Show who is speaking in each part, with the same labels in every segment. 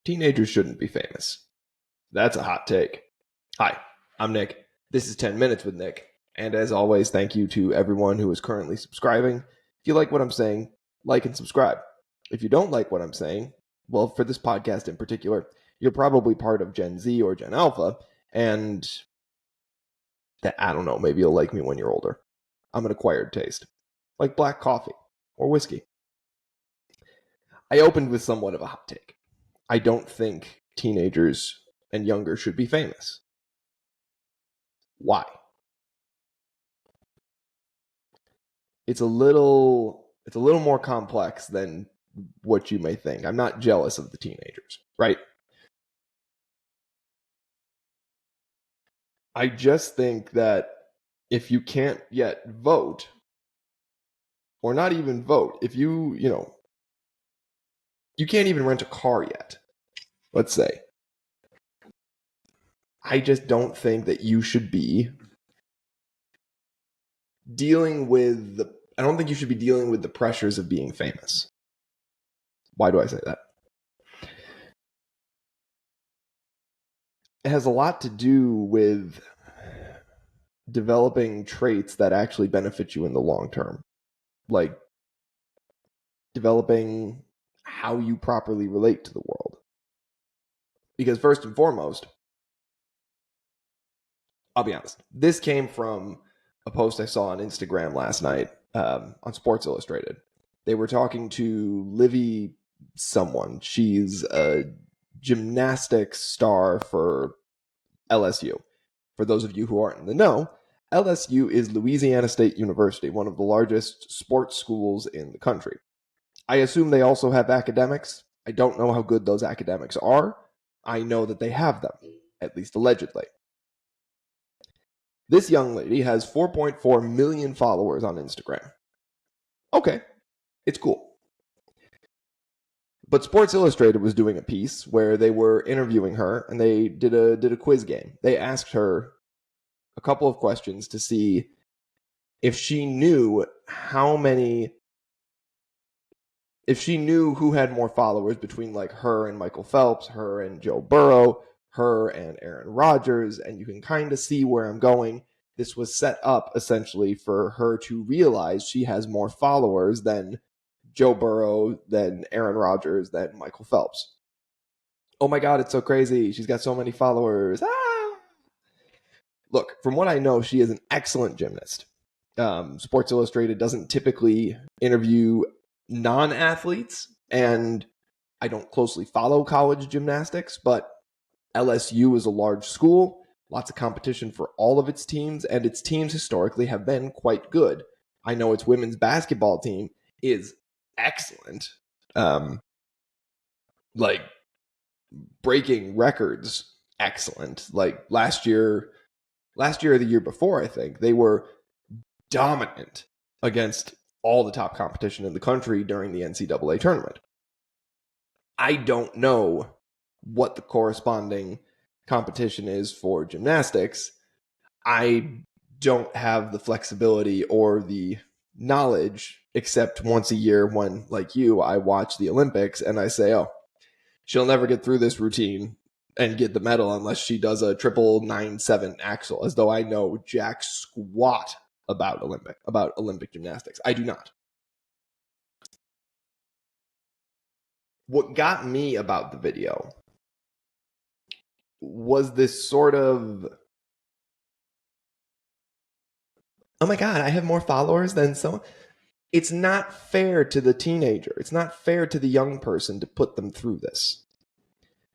Speaker 1: Teenagers shouldn't be famous. That's a hot take. Hi, I'm Nick. This is 10 Minutes with Nick. And as always, thank you to everyone who is currently subscribing. If you like what I'm saying, like and subscribe. If you don't like what I'm saying, well, for this podcast in particular, you're probably part of Gen Z or Gen Alpha, and that, I don't know, maybe you'll like me when you're older. I'm an acquired taste, like black coffee or whiskey. I opened with somewhat of a hot take. I don't think teenagers and younger should be famous. Why? It's a little more complex than what you may think. I'm not jealous of the teenagers, right? I just think that if you can't yet vote, or not even vote, if you can't even rent a car yet, let's say, I just don't think that you should be dealing with the pressures of being famous. Why do I say that? It has a lot to do with developing traits that actually benefit you in the long term. Like developing how you properly relate to the world. Because first and foremost, I'll be honest, this came from a post I saw on Instagram last night on Sports Illustrated. They were talking to Livy someone. She's a gymnastics star for LSU. For those of you who aren't in the know, LSU is Louisiana State University, one of the largest sports schools in the country. I assume they also have academics. I don't know how good those academics are. I know that they have them, at least allegedly. This young lady has 4.4 million followers on Instagram. Okay, it's cool. But Sports Illustrated was doing a piece where they were interviewing her, and they did a quiz game. They asked her a couple of questions to see if she knew who had more followers between like her and Michael Phelps, her and Joe Burrow, her and Aaron Rodgers, and you can kind of see where I'm going. This was set up essentially for her to realize she has more followers than Joe Burrow, than Aaron Rodgers, than Michael Phelps. Oh my God, it's so crazy. She's got so many followers. Ah! Look, from what I know, she is an excellent gymnast. Sports Illustrated doesn't typically interview non-athletes, and I don't closely follow college gymnastics, but LSU is a large school, lots of competition for all of its teams, and its teams historically have been quite good. I know its women's basketball team is excellent, like breaking records, excellent. Like last year or the year before, I think they were dominant against all the top competition in the country during the NCAA tournament. I don't know what the corresponding competition is for gymnastics. I don't have the flexibility or the knowledge, except once a year when, like you, I watch the Olympics and I say, oh, she'll never get through this routine and get the medal unless she does a 997 axel, as though I know jack squat about Olympic gymnastics. I do not. What got me about the video was this sort of, oh my God, I have more followers than someone. It's not fair to the teenager. It's not fair to the young person to put them through this.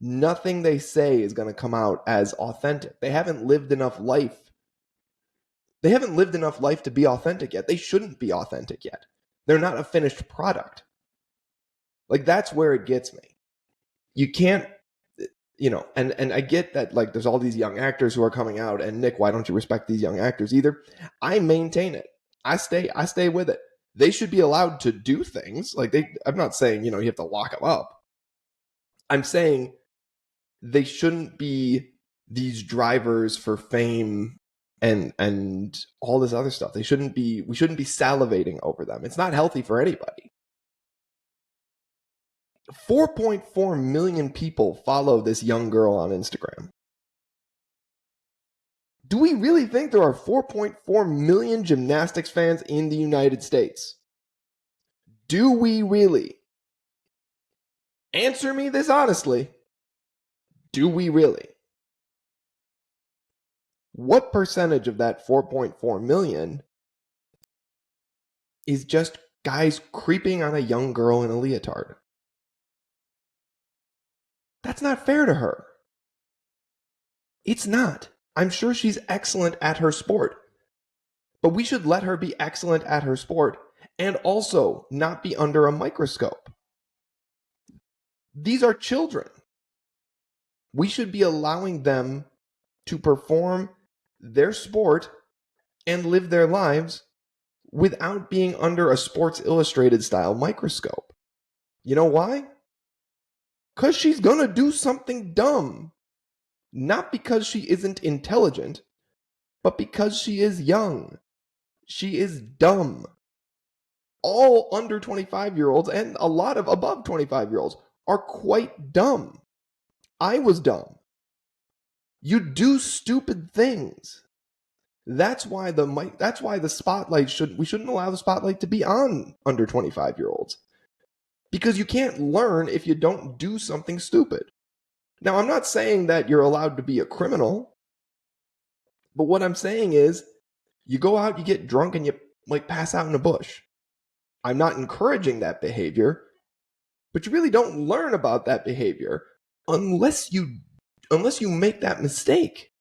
Speaker 1: Nothing they say is going to come out as authentic. They haven't lived enough life. They haven't lived enough life to be authentic yet. They shouldn't be authentic yet. They're not a finished product. Like, that's where it gets me. You can't, and I get that, like, there's all these young actors who are coming out, and Nick, why don't you respect these young actors either? I maintain it. I stay with it. They should be allowed to do things. Like, I'm not saying, you have to lock them up. I'm saying they shouldn't be these drivers for fame and all this other stuff. We shouldn't be salivating over them. It's not healthy for anybody. 4.4 million people follow this young girl on Instagram. Do we really think there are 4.4 million gymnastics fans in the United States? Do we really? Answer me this honestly. Do we really? What percentage of that 4.4 million is just guys creeping on a young girl in a leotard? That's not fair to her. It's not. I'm sure she's excellent at her sport, but we should let her be excellent at her sport and also not be under a microscope. These are children. We should be allowing them to perform their sport and live their lives without being under a Sports Illustrated style microscope. You know why? Because she's going to do something dumb. Not because she isn't intelligent, but because she is young. She is dumb. All under 25-year-olds and a lot of above 25-year-olds are quite dumb. I was dumb. You do stupid things. That's why the spotlight we shouldn't allow the spotlight to be on under 25-year-olds. Because you can't learn if you don't do something stupid. Now, I'm not saying that you're allowed to be a criminal, but what I'm saying is you go out, you get drunk, and you pass out in a bush. I'm not encouraging that behavior, but you really don't learn about that behavior unless you make that mistake.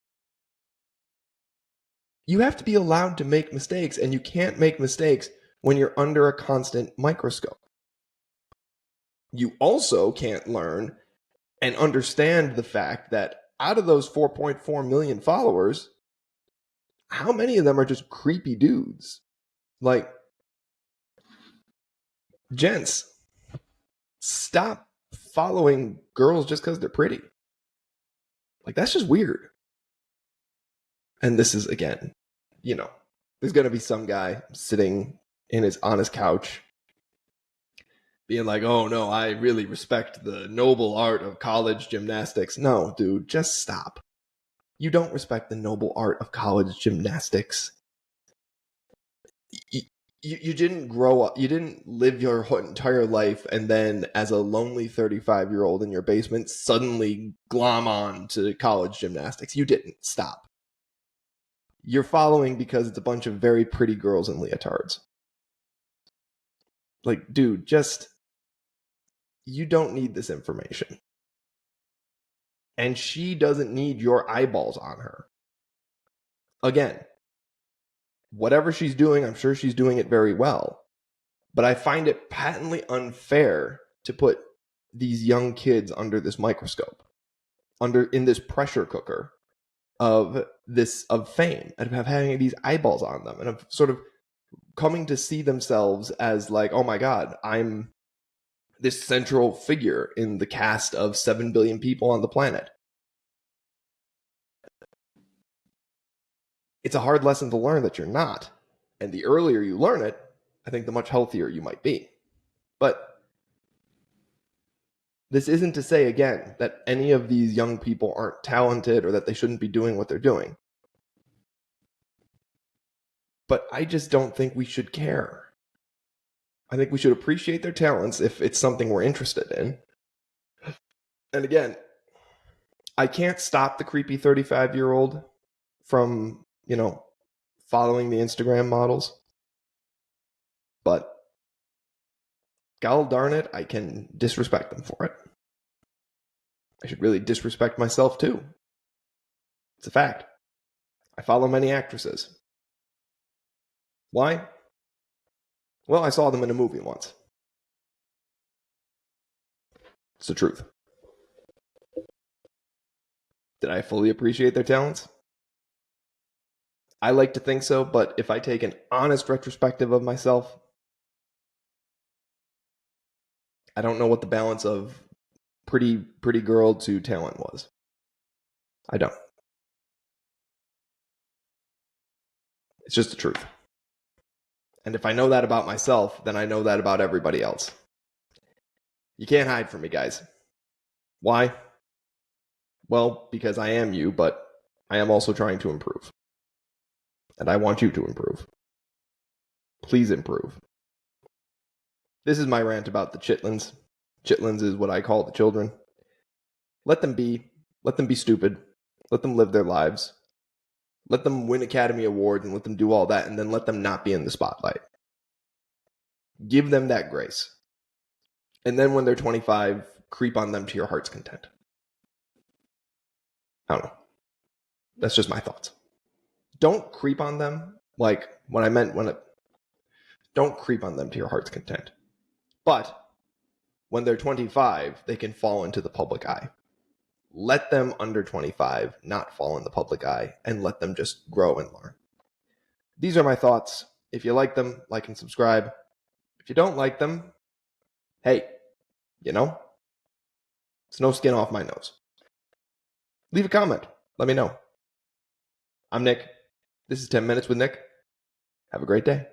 Speaker 1: You have to be allowed to make mistakes, and you can't make mistakes when you're under a constant microscope. You also can't learn and understand the fact that out of those 4.4 million followers, how many of them are just creepy dudes? Like, gents, stop following girls just because they're pretty. Like, that's just weird. And this is, again, there's going to be some guy sitting on his couch being like, oh no, I really respect the noble art of college gymnastics. No, dude, just stop. You don't respect the noble art of college gymnastics. You didn't grow up, you didn't live your entire life and then as a lonely 35-year-old in your basement suddenly glom on to college gymnastics. You didn't. Stop. You're following because it's a bunch of very pretty girls in leotards. Like, dude, you don't need this information. And she doesn't need your eyeballs on her. Again, whatever she's doing, I'm sure she's doing it very well. But I find it patently unfair to put these young kids under this microscope, in this pressure cooker of fame, and of having these eyeballs on them, and of sort of coming to see themselves as like, oh my God, I'm this central figure in the cast of 7 billion people on the planet. It's a hard lesson to learn that you're not. And the earlier you learn it, I think the much healthier you might be. But this isn't to say, again, that any of these young people aren't talented or that they shouldn't be doing what they're doing. But I just don't think we should care. I think we should appreciate their talents if it's something we're interested in. And again, I can't stop the creepy 35-year-old from, following the Instagram models. But gol darn it, I can disrespect them for it. I should really disrespect myself too. It's a fact. I follow many actresses. Why? Well, I saw them in a movie once. It's the truth. Did I fully appreciate their talents? I like to think so, but if I take an honest retrospective of myself, I don't know what the balance of pretty girl to talent was. I don't. It's just the truth. And if I know that about myself, then I know that about everybody else. You can't hide from me, guys. Why? Well, because I am you, but I am also trying to improve. And I want you to improve. Please improve. This is my rant about the chitlins. Chitlins is what I call the children. Let them be. Let them be stupid. Let them live their lives. Let them win Academy Awards and let them do all that, and then let them not be in the spotlight. Give them that grace. And then when they're 25, creep on them to your heart's content. I don't know. That's just my thoughts. Don't creep on them like don't creep on them to your heart's content. But when they're 25, they can fall into the public eye. Let them under 25 not fall in the public eye and let them just grow and learn. These are my thoughts. If you like them, like and subscribe. If you don't like them, hey, it's no skin off my nose. Leave a comment. Let me know. I'm Nick. This is 10 Minutes with Nick. Have a great day.